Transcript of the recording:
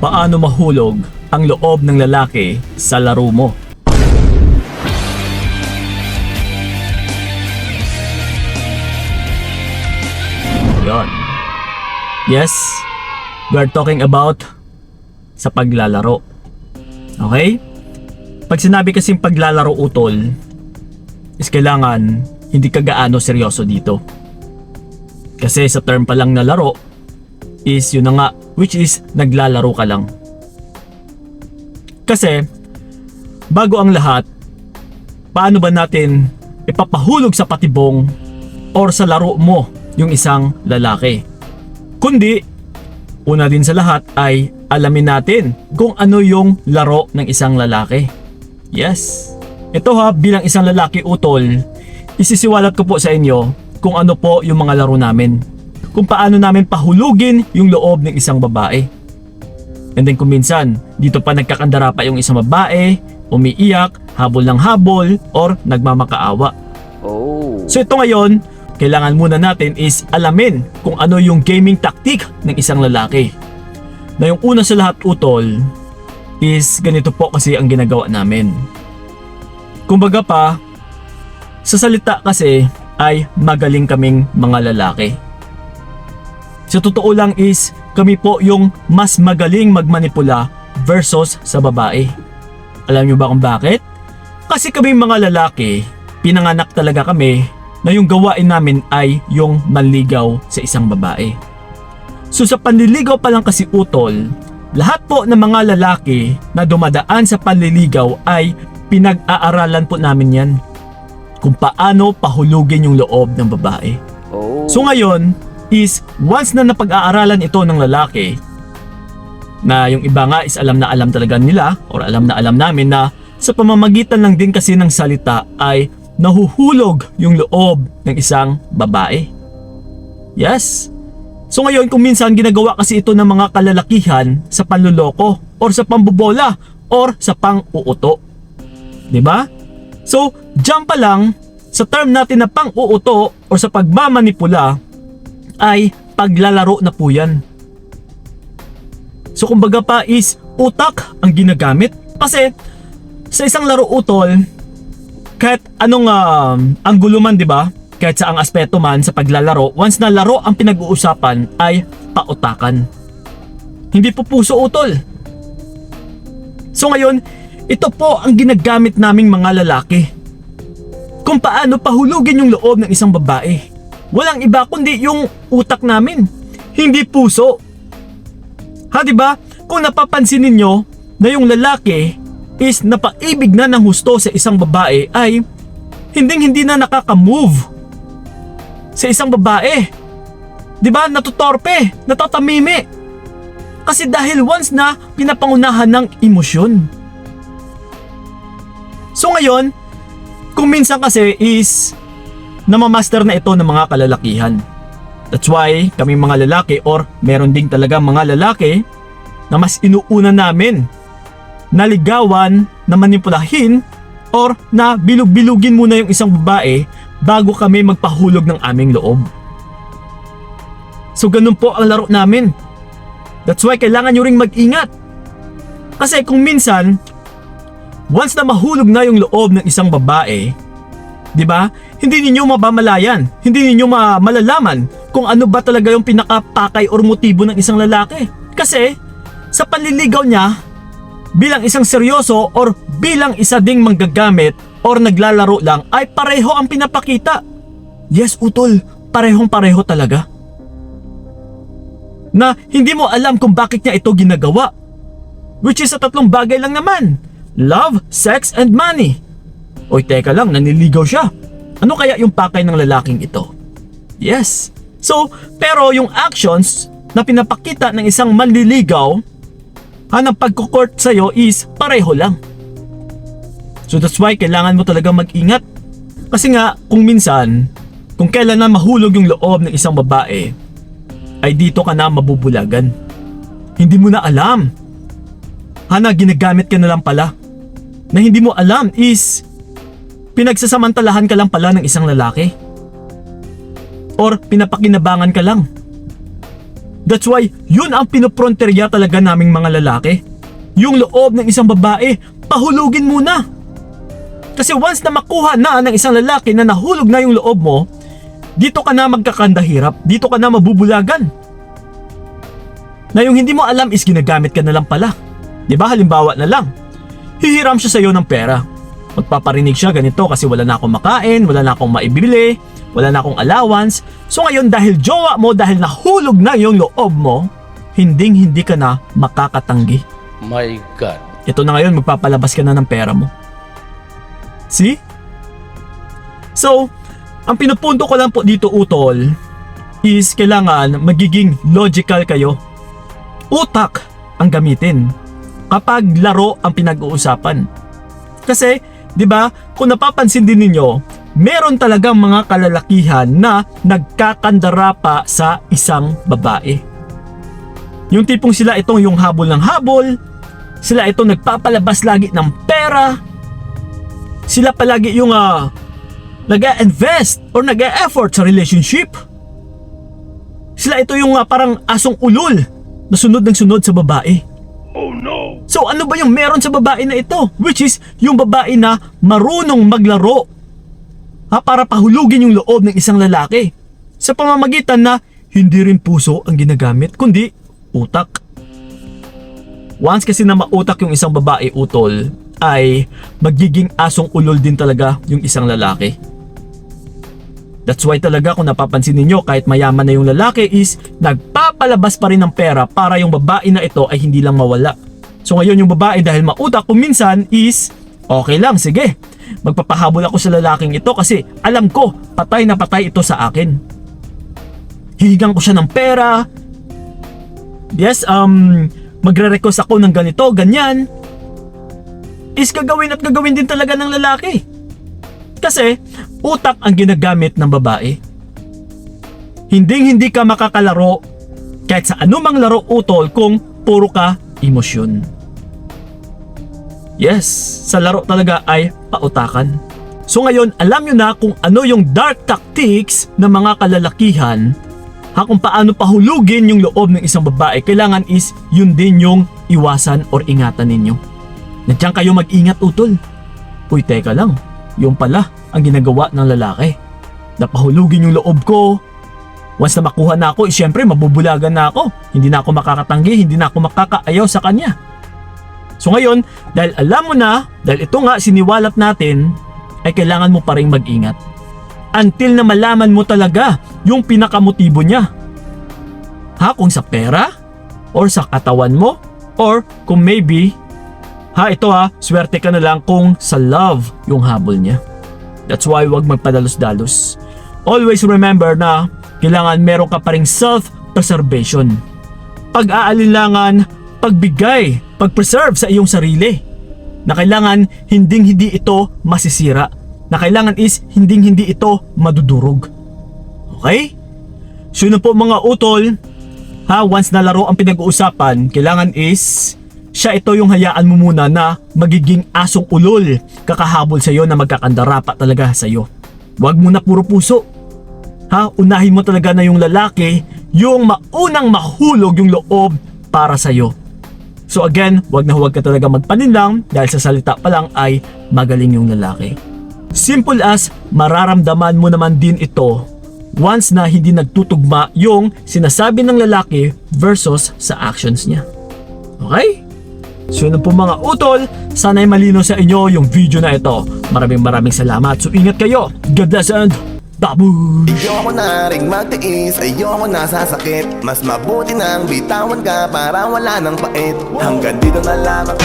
paano mahulog ang loob ng lalaki sa laro mo. Yon. Yes, we are talking about sa paglalaro. Okay? Pag sinabi kasing paglalaro utol, is kailangan hindi ka gaano seryoso dito. Kasi sa term pa lang na laro, is yun na nga, which is naglalaro ka lang. Kasi, bago ang lahat, paano ba natin ipapahulog sa patibong or sa laro mo yung isang lalaki? Kundi, una din sa lahat ay alamin natin kung ano yung laro ng isang lalaki. Yes. Ito ha, bilang isang lalaki utol, isisiwalat ko po sa inyo kung ano po yung mga laro namin. Kung paano namin pahulugin yung loob ng isang babae. And then kung minsan, dito pa nagkakandara pa yung isang babae, umiiyak, habol ng habol, or nagmamakaawa. So ito ngayon, kailangan muna natin is alamin kung ano yung gaming tactic ng isang lalaki. Na yung una sa lahat utol, is ganito po kasi ang ginagawa namin. Kumbaga pa, sa salita kasi ay magaling kaming mga lalaki. Sa totoo lang is kami po yung mas magaling magmanipula versus sa babae. Alam niyo ba kung bakit? Kasi kami mga lalaki, pinanganak talaga kami na yung gawain namin ay yung manligaw sa isang babae. So sa panliligaw pa lang kasi utol, lahat po ng mga lalaki na dumadaan sa panliligaw ay pinag-aaralan po namin yan. Kung paano pahulugin yung loob ng babae. So ngayon, is once na napag-aaralan ito ng lalaki, na yung iba nga is alam na alam talaga nila or alam na alam namin na sa pamamagitan lang din kasi ng salita ay nahuhulog yung loob ng isang babae. Yes. So ngayon kung minsan ginagawa kasi ito ng mga kalalakihan sa panluloko or sa pambobola or sa pang-uuto. 'Di ba? So diyan pa lang sa term natin na pang-uuto or sa pagmamanipula ay paglalaro na po yan. So kumbaga pa is utak ang ginagamit. Kasi sa isang laro utol, kahit anong anggulo man, di ba? Kahit sa ang aspeto man sa paglalaro, once na laro ang pinag-uusapan ay pautakan. Hindi po puso utol. So ngayon, ito po ang ginagamit naming mga lalaki. Kung paano pahulugin yung loob ng isang babae. Walang iba kundi yung utak namin, hindi puso. Ha, di ba? Kung napapansin ninyo na yung lalaki is napaibig na ng husto sa isang babae ay hindi na nakaka-move sa isang babae. Di ba? Natutorpe, natatamimi. Kasi dahil once na pinapangunahan ng emosyon. So ngayon, kung minsan kasi is namamaster na ito ng mga kalalakihan. That's why kami mga lalaki or meron ding talaga mga lalaki na mas inuuna namin na ligawan, na manipulahin or na bilug-bilugin muna yung isang babae bago kami magpahulog ng aming loob. So ganun po ang laro namin. That's why kailangan nyo ring mag-ingat. Kasi kung minsan, once na mahulog na yung loob ng isang babae, di ba? Hindi ninyo mabamalayan, hindi ninyo malalaman kung ano ba talaga yung pinakapakay or motibo ng isang lalaki. Kasi sa panliligaw niya, bilang isang seryoso or bilang isa ding manggagamit or naglalaro lang ay pareho ang pinapakita. Yes, utol, parehong-pareho talaga. Na hindi mo alam kung bakit niya ito ginagawa. Which is sa tatlong bagay lang naman. Love, sex, and money. Oy, teka lang, naniligaw siya. Ano kaya yung pakay ng lalaking ito? Yes. So, pero yung actions na pinapakita ng isang manliligaw ng pagkukort sa'yo is pareho lang. So that's why kailangan mo talaga mag-ingat. Kasi nga, kung minsan, kung kailan na mahulog yung loob ng isang babae, ay dito ka na mabubulagan. Hindi mo na alam. Ginagamit ka na lang pala. Na hindi mo alam is pinagsasamantalahan ka lang pala ng isang lalaki. Or pinapakinabangan ka lang. That's why yun ang pinopronterya talaga naming mga lalaki. Yung loob ng isang babae, pahulugin muna. Kasi once na makuha na ng isang lalaki na nahulog na yung loob mo, dito ka na magkakandahirap, dito ka na mabubulagan. Na yung hindi mo alam is ginagamit ka na lang pala. Diba, halimbawa na lang, hihiram siya sa iyo ng pera. Magpaparinig siya ganito kasi wala na akong makain, wala na akong maibibili, wala na akong allowance. So ngayon dahil jowa mo, dahil nahulog na yung loob mo, hindi ka na makakatanggi. My God. Ito na ngayon, magpapalabas ka na ng pera mo. See? So, ang pinupunto ko lang po dito, utol, is kailangan magiging logical kayo. Utak ang gamitin kapag laro ang pinag-uusapan. Kasi, di ba, kung napapansin din ninyo, meron talagang mga kalalakihan na nagkakandara pa sa isang babae. Yung tipong sila itong yung habol ng habol, sila itong nagpapalabas lagi ng pera, sila palagi yung nag-invest or nag-effort sa relationship. Sila ito yung parang asong ulol na sunod ng sunod sa babae. Oh no! So ano ba yung meron sa babae na ito? Which is yung babae na marunong maglaro para pahulugin yung loob ng isang lalaki sa pamamagitan na hindi rin puso ang ginagamit kundi utak. Once kasi na mautak yung isang babae, utol, ay magiging asong ulol din talaga yung isang lalaki. That's why talaga kung napapansin ninyo, kahit mayaman na yung lalaki is nagpapalabas pa rin ng pera para yung babae na ito ay hindi lang mawala. So ngayon yung babae dahil mautak kung minsan is okay lang, sige, magpapahabol ako sa lalaking ito kasi alam ko patay na patay ito sa akin. Hihigang ko siya ng pera. Yes, magre-request ako ng ganito, ganyan. Is gagawin at gagawin din talaga ng lalaki. Kasi utak ang ginagamit ng babae. Hindi ka makakalaro kahit sa anumang laro, utol, kung puro ka emosyon. Yes, sa laro talaga ay pautakan. So ngayon, alam nyo na kung ano yung dark tactics ng mga kalalakihan, kung paano pahulugin yung loob ng isang babae. Kailangan is yun din yung iwasan or ingatan ninyo. Nandiyan kayo mag-ingat, utol. Uy, teka lang, yung pala ang ginagawa ng lalaki. Napahulugin yung loob ko. Once na makuha na ako, syempre mabubulagan na ako. Hindi na ako makakatanggi, hindi na ako makakaayaw sa kanya. So ngayon, dahil alam mo na, dahil ito nga siniwalat natin, ay kailangan mo pa rin mag-ingat. Until na malaman mo talaga yung pinakamotibo niya. Kung sa pera, or sa katawan mo, or kung maybe, swerte ka na lang kung sa love yung habol niya. That's why wag magpadalos-dalos. Always remember na kailangan meron ka pa ring self-preservation. Pag-aalinlangan, pagbigay, pag-preserve sa iyong sarili. Na kailangan hindi ito masisira. Na kailangan is hindi ito madudurog. Okay? So yun po mga utol, once na laro ang pinag-uusapan, kailangan is siya ito yung hayaan mo muna na magiging asong ulol kakahabol sa iyo na magkakandara pa talaga sa iyo. Huwag mo na puro puso. Unahin mo talaga na yung lalaki yung maunang mahulog yung loob para sa iyo. So again, huwag ka talaga magpaninlang dahil sa salita pa lang ay magaling yung lalaki. Simple as mararamdaman mo naman din ito once na hindi nagtutugma yung sinasabi ng lalaki versus sa actions niya. Okay? So yun po mga utol, sana'y malino sa inyo yung video na ito. Maraming salamat. So ingat kayo. God bless and babush! Ayoko na ring magtiis, ayoko na sasakit. Mas mabuti nang bitawan ka para wala nang pait. Hanggang dito na lamang.